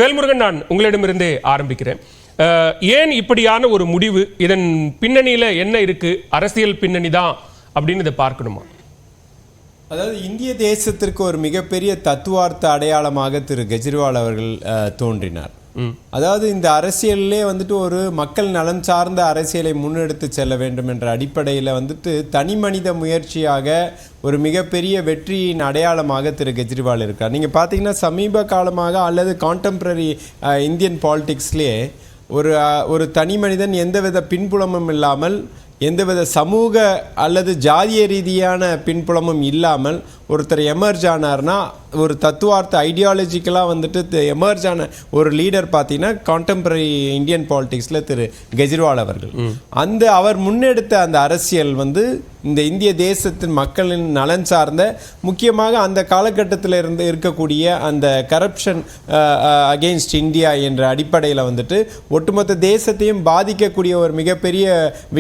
வேல்முருகன், நான் உங்களிடமிருந்தே ஆரம்பிக்கிறேன். ஏன் இப்படியான ஒரு முடிவு? இதன் பின்னணியில என்ன இருக்கு? அரசியல் பின்னணி தான் அப்படின்னு இதை பார்க்கணுமா? அதாவது இந்திய தேசத்திற்கு ஒரு மிகப்பெரிய தத்துவார்த்த அடையாளமாக திரு கெஜ்ரிவால் அவர்கள் தோன்றினார். அதாவது இந்த அரசியலே வந்துட்டு ஒரு மக்கள் நலன் சார்ந்த அரசியலை முன்னெடுத்து செல்ல வேண்டும் என்ற அடிப்படையில் வந்துட்டு தனி மனித முயற்சியாக ஒரு மிகப்பெரிய வெற்றியின் அடையாளமாக திரு கெஜ்ரிவால் இருக்கார். நீங்கள் பார்த்தீங்கன்னா சமீப காலமாக அல்லது கான்டெம்பரரி இந்தியன் பாலிடிக்ஸ்லேயே ஒரு தனி மனிதன் எந்தவித பின்புலமும் இல்லாமல், எந்தவித சமூக அல்லது ஜாதிய ரீதியான பின்புலமும் இல்லாமல் ஒருத்தர் எமர்ஜ் ஆனார்னா, ஒரு தத்துவார்த்த ஐடியாலஜிக்கலாக வந்துட்டு எமர்ஜ் ஆன ஒரு லீடர் பார்த்தீங்கன்னா கான்டெம்பரரி இந்தியன் பாலிடிக்ஸில் திரு கெஜ்ரிவால் அவர்கள். அவர் முன்னெடுத்த அந்த அரசியல் இந்த இந்திய தேசத்தின் மக்களின் நலன் சார்ந்த, முக்கியமாக அந்த காலகட்டத்தில் இருக்கக்கூடிய அந்த கரப்ஷன் அகெயின்ஸ்ட் இந்தியா என்ற அடிப்படையில் ஒட்டுமொத்த தேசத்தையும் பாதிக்கக்கூடிய ஒரு மிகப்பெரிய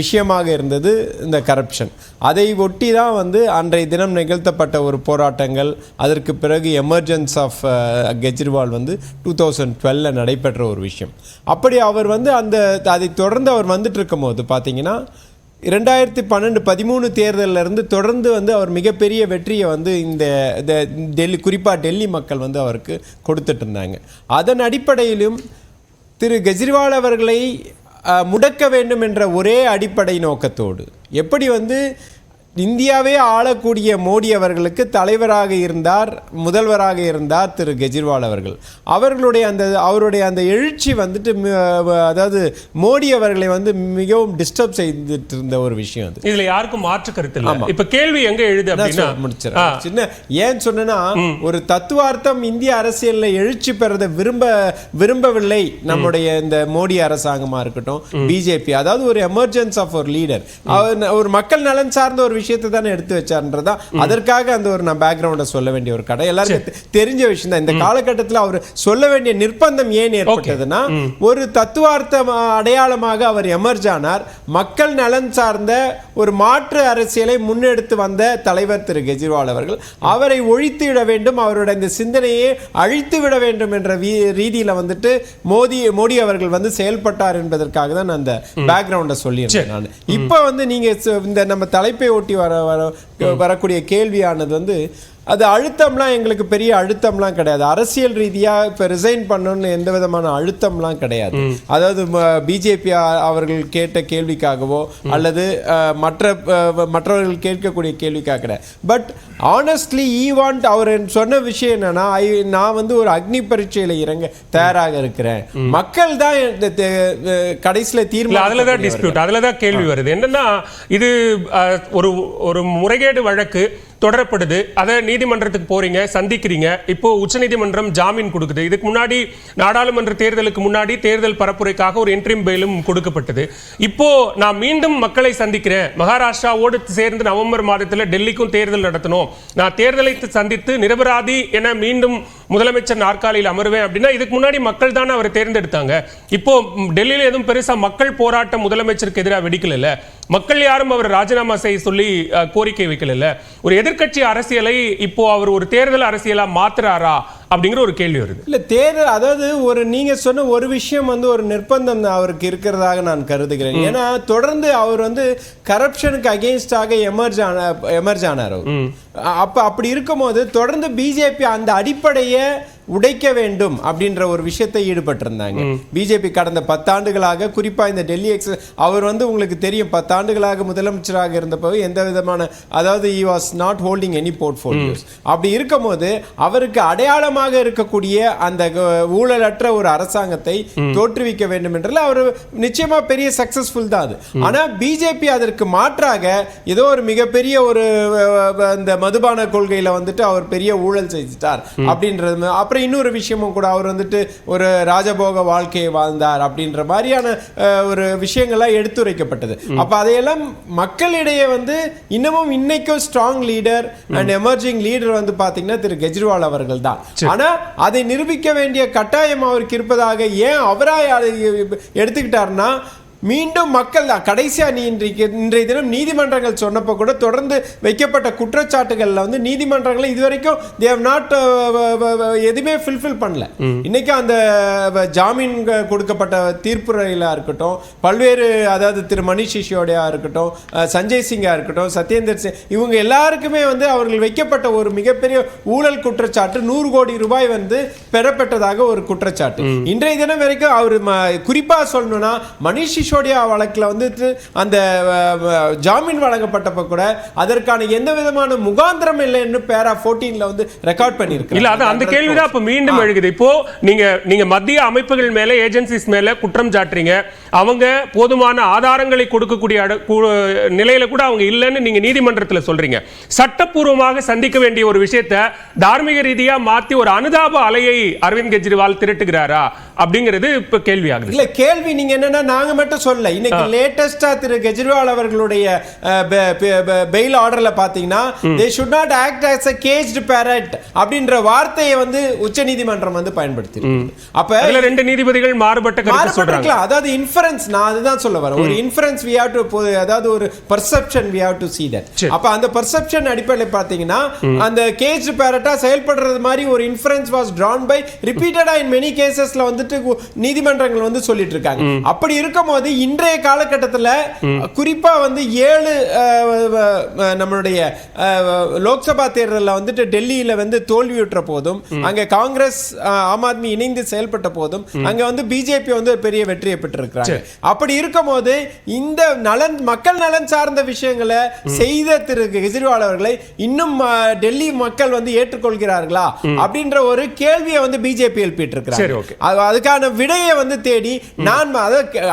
விஷயமாக இருந்தது இந்த கரப்ஷன். அதை ஒட்டி தான் அன்றைய தினம் நிகழ்த்தப்பட்ட ஒரு போராட்டங்கள், அதற்கு பிறகு எமர்ஜென்ஸ் ஆஃப் கெஜ்ரிவால் 2012 நடைபெற்ற ஒரு விஷயம். அப்படி அவர் அதை தொடர்ந்து அவர் வந்துட்டு இருக்கும் போது பார்த்தீங்கன்னா 2012-13 தேர்தலில் இருந்து தொடர்ந்து அவர் மிகப்பெரிய வெற்றியை இந்த டெல்லி, குறிப்பாக டெல்லி மக்கள் அவருக்கு கொடுத்துட்டு இருந்தாங்க. அதன் அடிப்படையிலும் திரு கெஜ்ரிவால் அவர்களை முடக்க வேண்டும் என்ற ஒரே அடிப்படை நோக்கத்தோடு, எப்படி இந்தியாவே ஆளக்கூடிய மோடி அவர்களுக்கு தலைவராக இருந்தார், முதல்வராக இருந்தார் திரு கெஜ்ரிவால் அவர்கள். அவருடைய அந்த எழுச்சி அதாவது மோடி அவர்களை மிகவும் டிஸ்டர்ப் செய்துட்டு இருந்த ஒரு விஷயம். இதுல யாருக்கும் மாற்று கருத்து இல்லை. இப்ப கேள்வி எங்க எழுது அப்படின்னா முடிச்சிடறேன். சின்ன ஏன் சொன்னா, ஒரு தத்துவார்த்தம் இந்திய அரசியலில் எழுச்சி பெறதை விரும்பவில்லை நம்முடைய இந்த மோடி அரசாங்கமா இருக்கட்டும், பிஜேபி. அதாவது ஒரு எமர்ஜென்ஸ் ஆஃப் ஒரு லீடர், ஒரு மக்கள் நலன் சார்ந்த ஒரு விஷயத்தை தானே எடுத்து வச்சார்ன்றதா. அதற்காக நான் பேக்ரவுண்டை சொல்ல வேண்டிய ஒரு கடை எல்லாருக்கும் தெரிஞ்ச விஷயம் தான். இந்த காலகட்டத்தில் அவர் சொல்ல வேண்டிய நிர்பந்தம் ஏன் ஏற்பட்டதுன்னா, ஒரு தத்துவார்த்த அடையாளமாக அவர் எமர்ஜ் ஆனார். மக்கள் நலன் சார்ந்த ஒரு மாற்று அரசியலை முன்னெடுத்து வந்த தலைவர் திரு கெஜ்ரிவால் அவர்கள். அவரை ஒழித்து விட வேண்டும், அவருடைய இந்த சிந்தனையை அழித்து விட வேண்டும் என்ற ரீதியில் மோடி அவர்கள் செயல்பட்டார் என்பதற்காக தான் நான் அந்த பேக்ரவுண்டை சொல்லியிருந்தேன். நான் இப்போ நீங்க இந்த நம்ம தலைப்பை ஒட்டி வரக்கூடிய கேள்வியானது அது அழுத்தம்லாம் எங்களுக்கு பெரிய அழுத்தம்லாம் கிடையாது. அரசியல் ரீதியாக இப்போ ரிசைன் பண்ணணும்னு எந்த விதமான அழுத்தம்லாம் கிடையாது. அதாவது பிஜேபி அவர்கள் கேட்ட கேள்விக்காகவோ அல்லது மற்றவர்கள் கேட்கக்கூடிய கேள்விக்காக கிடையாது. பட் ஆனஸ்ட்லி அவர் சொன்ன விஷயம் என்னன்னா, நான் ஒரு அக்னி பரீட்சையில் இறங்க தயாராக இருக்கிறேன், மக்கள் தான் கடைசியில் தீர்மானம். அதில் தான் டிஸ்பியூட், அதில் தான் கேள்வி வருது. என்னன்னா, இது ஒரு முறைகேடு வழக்கு தொடரப்படுது, அதை நீதிமன்றத்துக்கு போறீங்க, சந்திக்கிறீங்க. இப்போ உச்சநீதிமன்றம் ஜாமீன் கொடுக்குது. இதுக்கு முன்னாடி நாடாளுமன்ற தேர்தலுக்கு முன்னாடி தேர்தல் பரப்புரைக்காக ஒரு இன்ட்ரீம் பெயிலும் கொடுக்கப்பட்டது. இப்போ நான் மீண்டும் மக்களை சந்திக்கிறேன், மகாராஷ்டிராவோடு சேர்ந்து நவம்பர் மாதத்தில் டெல்லிக்கும் தேர்தல் நடத்தணும், நான் தேர்தலை சந்தித்து நிரபராதி என மீண்டும் முதலமைச்சர் நாற்காலியில் அமர்வேன் அப்படின்னா, இதுக்கு முன்னாடி மக்கள் தானே அவரை தேர்ந்தெடுத்தாங்க. இப்போ டெல்லியில எதுவும் பெருசா மக்கள் போராட்டம் முதலமைச்சருக்கு எதிராக வெடிக்கல, மக்கள் யாரும் அவர் ராஜினாமா செய்ய சொல்லி கோரிக்கை வைக்கல. ஒரு எதிர்க்கட்சி அரசியலை இப்போ அவர் ஒரு தேர்தல் அரசியலா மாத்துறாரா அப்படிங்கிற ஒரு கேள்வி வருது. இல்ல, தேர்தல் அதாவது நீங்க சொன்ன ஒரு விஷயம் ஒரு நிர்பந்தம் அவருக்கு இருக்கிறதாக நான் கருதுகிறேன். ஏன்னா தொடர்ந்து அவர் கரப்ஷனுக்கு அகெயின்ஸ்டாக எமர்ஜ் ஆனார். அப்படி இருக்கும்போது தொடர்ந்து பிஜேபி அந்த அடிப்படையை உடைக்க வேண்டும் அப்படின்ற ஒரு விஷயத்தை ஈடுபட்டிருந்தாங்க. பிஜேபி கடந்த 10 ஆண்டுகளாக, குறிப்பா இந்த டெல்லி அவர் உங்களுக்கு தெரியும், 10 ஆண்டுகளாக முதலமைச்சராக இருந்தப்போ எந்த விதமான, அதாவது he was not holding any portfolios. அப்படி இருக்கும்போது அவருக்கு அடையாளமாக இருக்கக்கூடிய அந்த ஊழலற்ற ஒரு அரசாங்கத்தை தோற்றுவிக்க வேண்டும் என்றால் அவர் நிச்சயமா பெரிய சக்சஸ்ஃபுல் தான் அது. ஆனா பிஜேபி அதற்கு மாற்றாக ஏதோ ஒரு மிகப்பெரிய ஒரு இந்த மதுபான கொள்கையில அவர் பெரிய ஊழல் செய்தார் அப்படின்றது. அப்புறம் இன்னொரு விஷயமும் கூட, அவர் ஒரு ராஜபோக வாழ்க்கையை வாழ்ந்தார் அப்படின்ற மாதிரியான ஒரு விஷயங்கள்லாம் எடுத்துரைக்கப்பட்டது. அப்ப அதையெல்லாம் மக்களிடையே இன்னமும் இன்னைக்கும் strong leader and emerging leader பாத்தீங்கன்னா திரு கெஜ்ரிவால் அவர்கள் தான். ஆனா அதை நிரூபிக்க வேண்டிய கட்டாயம் அவருக்கு இருப்பதாக ஏன் அவராய் எடுத்துக்கிட்டார்னா, மீண்டும் மக்கள் கடைசியா இன்றைய தினம் நீதிமன்றங்கள் சொன்னப்போ கூட தொடர்ந்து வைக்கப்பட்ட குற்றச்சாட்டுகள்ல வந்து நீதிமன்றங்கள் இதுவரைக்கும் they have not எதுவுமே fulfill பண்ணல. இன்னைக்கு அந்த ஜாமீன் கொடுக்கப்பட்ட தீர்ப்புரையில இருக்கட்டும், பல்வேறு அதாவது திரு மணிஷ் சிசோடியா இருக்கட்டும், சஞ்சய் சிங்கா இருக்கட்டும், சத்யேந்தர் சிங், இவங்க எல்லாருக்குமே வந்து அவர்கள் வைக்கப்பட்ட ஒரு மிகப்பெரிய ஊழல் குற்றச்சாட்டு 100 கோடி ரூபாய் வந்து பெறப்பட்டதாக ஒரு குற்றச்சாட்டு. இன்றைய தினம் வரைக்கும் அவர் குறிப்பா சொல்லணும்னா மணிஷ் சிசோடியா வழக்குல வந்து அந்த ஜாமீன் வழங்கப்பட்டப்ப கூட அதற்கான எந்த விதமான முகாந்திரம் இல்லைன்னு பேரா 14ல வந்து ரெக்கார்ட் பண்ணிருக்காங்க. இல்ல அது அந்த கேள்விதான் இப்ப மீண்டும் எழுகுது. இப்போ நீங்க மத்திய அமைப்புகள் மேல, ஏஜென்சிஸ் மேல குற்றம் சாட்டுறீங்க. அவங்க போதுமான ஆதாரங்களை கொடுக்கக்கூடிய நிலையில கூட அவங்க இல்லைன்னு நீங்க நீதிமன்றத்துல சொல்றீங்க. சட்டப்பூர்வமாக சந்திக்க வேண்டிய ஒரு விஷயத்தை தார்மீக ரீதியா மாத்தி ஒரு அனுதாப அலையை அரவிந்த் கெஜ்ரிவால் திரட்டுகிறாரா அப்படிங்கிறது இப்ப கேள்வியாகுது. இல்ல கேள்வி நீங்க என்னன்னா நாங்க மட்டும் சொல்ல, இன்னைக்கு லேட்டஸ்டா திரு கெஜ்ரிவால் அவர்களுடைய பெயில் ஆர்டர்ல பாத்தீங்கன்னா they should not act as a caged parrot அப்படின்ற வார்த்தையை வந்து உச்சநீதிமன்றம் வந்து பயன்படுத்தி. அப்ப அதுல 2 நீதிபதிகள் மாறுபட்ட கருத்து சொல்றாங்க. அதாவது இன்ஃபரன்ஸ், நான் அதுதான் சொல்ல வரேன். ஒரு இன்ஃபரன்ஸ் we have to, அதாவது ஒரு perception we have to see that. அப்ப அந்த perception அடிப்படையில் பாத்தீங்கன்னா அந்த caged parrot செயல்படுறது மாதிரி ஒரு inference was drawn by repeated in many casesல வந்துட்டு நீதிமன்றங்கள் வந்து சொல்லிட்டு இருக்காங்க. அப்படி இருக்கும்போது இன்றைய காலகட்டத்தில் குறிப்பா வந்து 7 நம்மளுடைய லோக்சபா தேர்தலில் வந்துட்டு டெல்லியில வந்து தோல்வியுற்ற போதும், அங்க காங்கிரஸ் ஆம் ஆத்மி இணைந்து செயல்பட்ட போதும் அங்க வந்து பிஜேபி வந்து பெரிய வெற்றியை பெற்றிருக்கிறாங்க. அப்படி இருக்கும்போது இந்த மக்கள் நலன் சார்ந்த விஷயங்களை செய்த திரு கெஜ்ரிவால் அவர்களை இன்னும் டெல்லி மக்கள் வந்து ஏற்றுக்கொள்கிறார்களா அப்படின்ற ஒரு கேள்வியை வந்து பிஜேபி எழுப்பிட்டு இருக்கிறாங்க. அதுக்கான விடையை வந்து தேடி நான்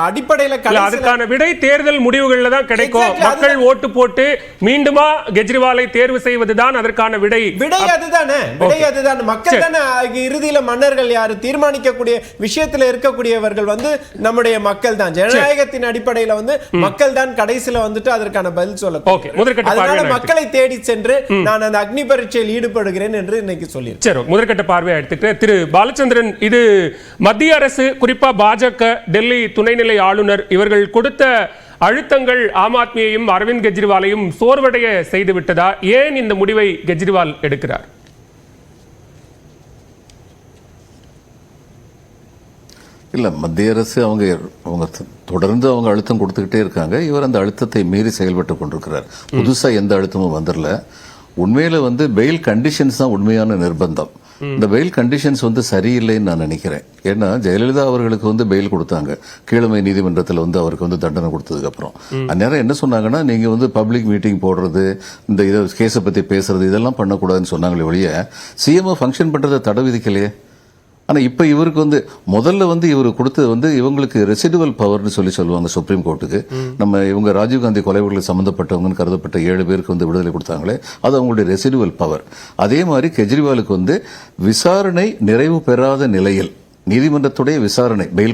அடிப்படையில் அதுக்கான விடை தேர்தல் முடிவுகள்ல தான் கிடைக்கும். மக்கள் ஓட்டு போட்டு மீண்டுமா கெஜ்ரிவாலை தேர்வு செய்வதுதான் அதற்கான விடை. அதுதானே மக்கள் தானே இறுதியில மன்னர்கள் யாரு தீர்மானிக்கக்கூடிய விஷயத்துல இருக்கக்கூடியவர்கள் வந்து நம்முடைய மக்கள் தான். ஜனநாயகத்தின் அடிப்படையில் வந்து மக்கள் தான் கடைசியில வந்துட்டு அதற்கான பதில் சொல்ல. மக்களை தேடி சென்று நான் அந்த அக்னி பரீட்சையில் ஈடுபடுகிறேன் என்று இன்னைக்கு சொல்லி. சரி, முதற்கட்ட பார்வையை எடுத்துக்கிட்டு திரு பாலச்சந்திரன், இது மத்திய அரசு குறிப்பா பாஜக, டெல்லி துணைநிலை ஆளுநர் இவர்கள் கொடுத்த அழுத்தங்கள் ஆம் ஆத்மியையும் அரவிந்த் கெஜ்ரிவாலையும் சோர்வடைய செய்து விட்டதா? ஏன் இந்த முடிவை கெஜ்ரிவால் எடுக்கிறார்? இல்ல, மத்திய அரசு அவங்க தொடர்ந்து அவங்க அழுத்தம் கொடுத்துக்கிட்டே இருக்காங்க. இவர் அந்த அழுத்தத்தை மீறி செயல்பட்டு கொண்டிருக்கிறார். புதுசா எந்த அழுத்தமும் வந்துடல. உண்மையில வந்து பெயில் கண்டிஷன்ஸ் தான் உண்மையான நிர்பந்தம். இந்த பெயில் கண்டிஷன்ஸ் வந்து சரியில்லைன்னு நான் நினைக்கிறேன். ஏன்னா ஜெயலலிதா அவர்களுக்கு வந்து பெயில் கொடுத்தாங்க கீழமை நீதிமன்றத்தில் வந்து அவருக்கு வந்து தண்டனை கொடுத்ததுக்கு அப்புறம். அந்நேரம் என்ன சொன்னாங்கன்னா, நீங்க வந்து பப்ளிக் மீட்டிங் போடுறது, இந்த இதை கேஸை பத்தி பேசுறது, இதெல்லாம் பண்ணக்கூடாதுன்னு சொன்னாங்களே ஒழிய சிஎம்ஓ ஃபங்க்ஷன் பண்றதை தடை விதிக்கலையே. ஆனால் இப்போ இவருக்கு வந்து முதல்ல வந்து இவர் கொடுத்தது வந்து இவங்களுக்கு ரெசிடுவல் பவர்னு சொல்லுவாங்க சுப்ரீம் கோர்ட்டுக்கு. நம்ம இவங்க ராஜீவ்காந்தி கொலைகளில் சம்மந்தப்பட்டவங்கன்னு கருதப்பட்ட 7 பேருக்கு வந்து விடுதலை கொடுத்தாங்களே, அது அவங்களுடைய ரெசிடுவல் பவர். அதே மாதிரி கெஜ்ரிவாலுக்கு வந்து விசாரணை நிறைவு பெறாத நிலையில் நீதிமன்றத்துடைய விசாரணை பெயில்